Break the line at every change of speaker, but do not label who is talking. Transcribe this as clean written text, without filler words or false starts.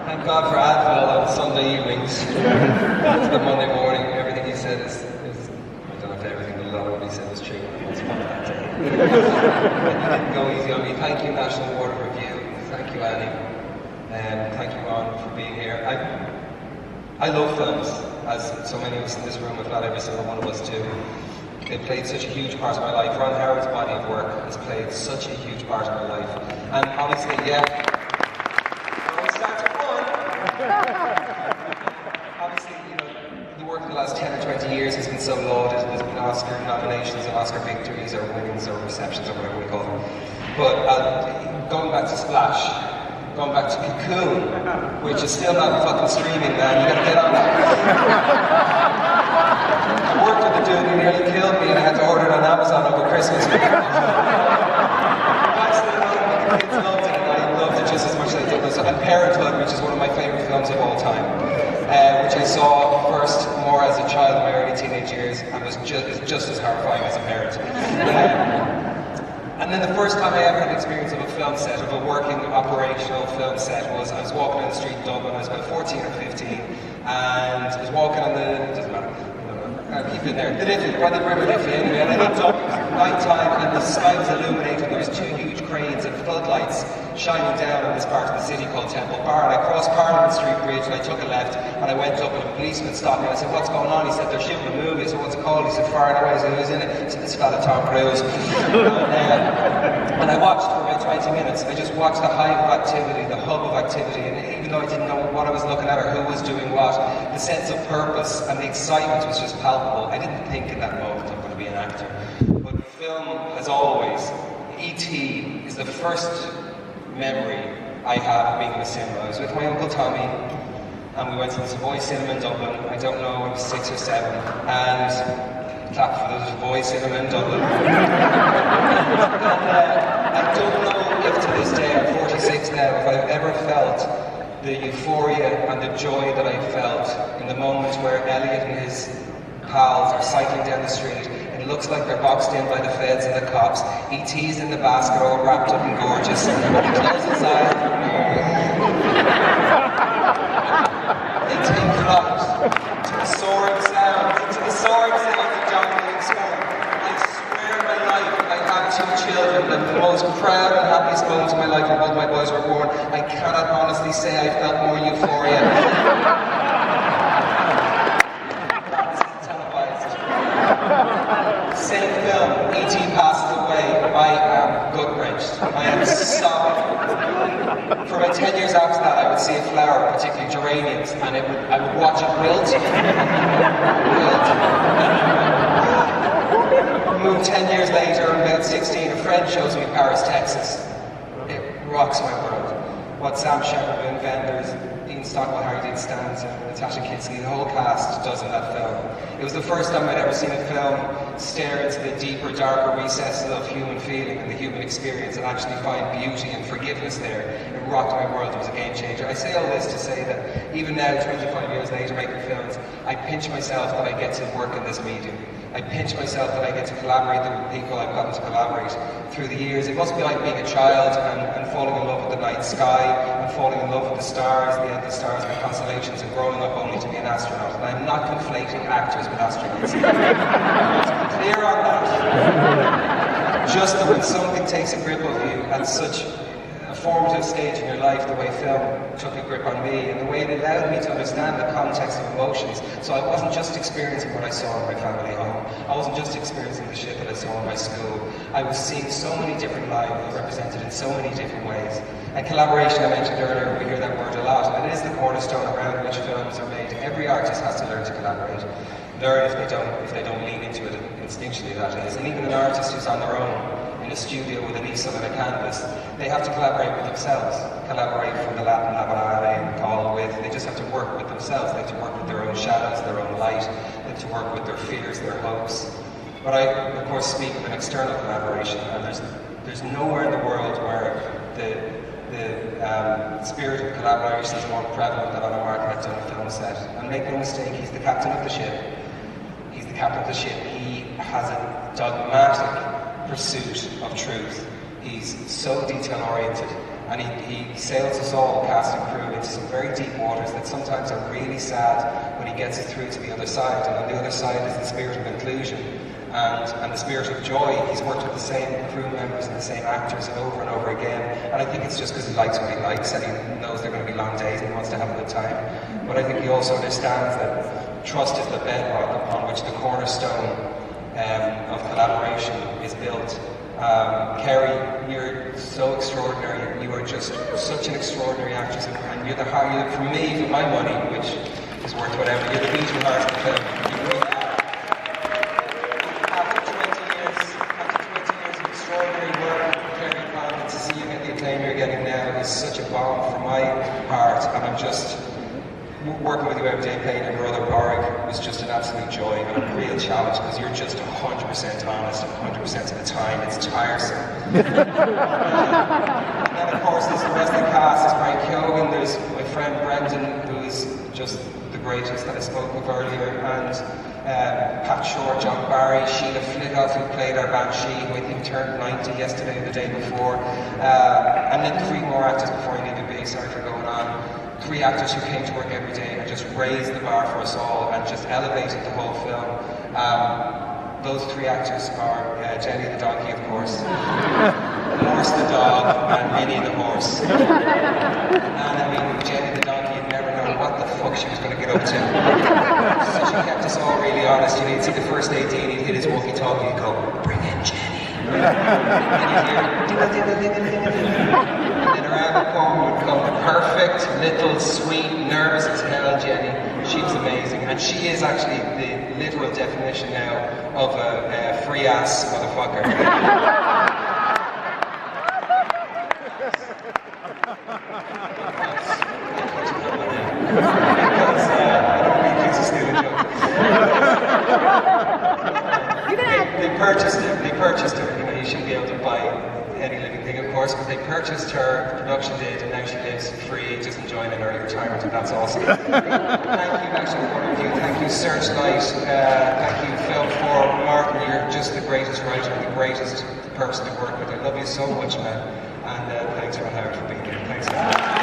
Thank God for Advil on Sunday evenings. The Monday morning, everything he said is I don't know if everything, but a lot of what he said was true. It was fun that day. He didn't go easy on me. Thank you, National Board of Review. Thank you, Annie. And thank you, Ron, for being here. I love films, as so many of us in this room, if not every single one of us do. They played such a huge part of my life. Ron Howard's body of work has played such a huge part of my life. And obviously, yeah, we start to run. Obviously, you know, the work in the last 10 or 20 years has been so lauded. There's been Oscar nominations and Oscar victories or winnings or receptions or whatever we call them. But going back to Splash, going back to Cocoon, which is still not fucking streaming, man. You gotta get on that. I worked with the dude who nearly killed me and I had to order it on Amazon over Christmas. I still know the kids loved it and I loved it just as much as I did. And Parenthood, which is one of my favourite films of all time, which I saw first more as a child in my early teenage years and was just as horrifying as a parent. And then the first time I ever had experience of a film set, of a working, operational film set, was I was walking down the street in Dublin. I was about 14 or 15, and I was walking on the, it doesn't matter, I'll keep it there, the Liffey, by the River Liffey anyway, and I looked up, it was night time, and the sky was illuminated. There was two huge cranes and floodlights shining down on this part of the city called Temple Bar, and I crossed Parliament Street Bridge, and I took a left, and I went up, and a policeman stopped me, and I said, what's going on? He said, they're shooting a movie. I said, what's it called? He said, Far and Away. I said, who's in it? He said, this fella, Tom Cruise. And I watched for about 20 minutes. I just watched the hive of activity, the hub of activity, and even though I didn't know what I was looking at or who was doing what, the sense of purpose and the excitement was just palpable. I didn't think in that moment I'm going to be an actor. But film, as always, E.T. is the first memory I have of being in the cinema. I was with my Uncle Tommy, and we went to the Savoy Cinema in Dublin. I don't know, I was 6 or 7, and clap for the Savoy Cinema in Dublin. I don't know if to this day, I'm 46 now, if I've ever felt the euphoria and the joy that I felt in the moment where Elliot and his pals are cycling down the street. It looks like they're boxed in by the feds and the cops. E.T.'s in the basket, all wrapped up and gorgeous. He closes his eyes. They take flight to the soaring sound, to the soaring sound of the dominating score. I swear in my life I have 2 children, and the most proud and happiest moment of my life when both my boys were born. I cannot honestly say I felt more euphoria. Same film, E.T. passes away, I am gut-wrenched. I am sobbing. For about 10 years after that, I would see a flower, particularly geraniums, and I would watch it wilt. Move 10 years later, I'm about 16, a friend shows me Paris, Texas. It rocks my world. What Sam Shepard, Wim Wenders, Dean Stockwell, Harry Dean Stanton, Natasha Kinski, the whole cast does in that film. It was the first time I'd ever seen a film stare into the deeper, darker recesses of human feeling and the human experience and actually find beauty and forgiveness there. It rocked my world. It was a game changer. I say all this to say that even now, 25 years later making films, I pinch myself that I get to work in this medium. I pinch myself that I get to collaborate with people I've gotten to collaborate through the years. It must be like being a child and falling in love with the night sky and falling in love with the stars, the endless stars, the constellations, and growing up only to be an astronaut. And I'm not conflating actors with astronauts. Let's be clear on that. Just that when something takes a grip of you at such a formative stage in your life, the way film took a grip on me, and the way it allowed me to understand the context of emotions. So I wasn't just experiencing what I saw in my family home. I wasn't just experiencing the shit that I saw in my school. I was seeing so many different lives represented in so many different ways. And collaboration, I mentioned earlier, we hear that word a lot, and it is the cornerstone around which films are made. Every artist has to learn to collaborate. Learn if they don't lean into it instinctually, that is. And even an artist who's on their own, in a studio with an easel and a canvas, they have to collaborate with themselves, collaborate from the Latin lavorare and call with, they just have to work with themselves, they have to work with their own shadows, their own light, they have to work with their fears, their hopes. But I, of course, speak of an external collaboration, and there's nowhere in the world where the spirit of collaboration is more prevalent than on a Mark on a film set. And make no mistake, he's the captain of the ship. He's the captain of the ship. He has a dogmatic pursuit of truth. He's so detail-oriented, and he sails us all, cast and crew, into some very deep waters that sometimes are really sad when he gets us through to the other side. And on the other side is the spirit of inclusion and the spirit of joy. He's worked with the same crew members and the same actors over and over again, and I think it's just because he likes what he likes and he knows they're going to be long days and he wants to have a good time. But I think he also understands that trust is the bedrock upon which the cornerstone of collaboration is built. Kerry, you're so extraordinary. You are just such an extraordinary actress, and you're the heart, for me, for my money, which is worth whatever, you're the beating heart of the film. You really are. After 20 years of extraordinary work, Kerry Condon, to see you get the acclaim you're getting now is such a balm for my heart, and I'm just working with you every day, playing your brother Boric was just an absolute joy and a real challenge because you're just 100% honest 100% of the time. It's tiresome. And then of course there's the rest of the cast. There's Brian Keoghan, there's my friend Brendan, who is just the greatest that I spoke of earlier, and Pat Shore, John Barry, Sheila Fligoff, who played our Banshee, who I think turned 90 yesterday or the day before, and then 3 more actors before I need to be, sorry for going on. 3 actors who came to work every day and just raised the bar for us all and just elevated the whole film. Those 3 actors are Jenny the donkey, of course, Morse the dog, and Minnie the horse. And I mean, Jenny the donkey, you'd never know what the fuck she was going to get up to. So she kept us all really honest. You know, you'd see the first AD and he'd hit his walkie-talkie and go, "Bring in Jenny." And you'd hear, and then around the corner would come the perfect, little, sweet, nervous as hell Jenny. She was amazing, and she is actually the literal definition now of a free-ass motherfucker. Because I don't really think it's a stealing joke. They purchased her, you know, you shouldn't be able to buy any living thing, of course, but they purchased her, the production did, and now she lives free, just enjoying an early retirement, and that's awesome. Thank you, National Court Review, thank you, Searchlight, thank you, Film 4, Martin, you're just the greatest writer and the greatest person to work with. I love you so much, man, and thanks for being here. Thanks, man.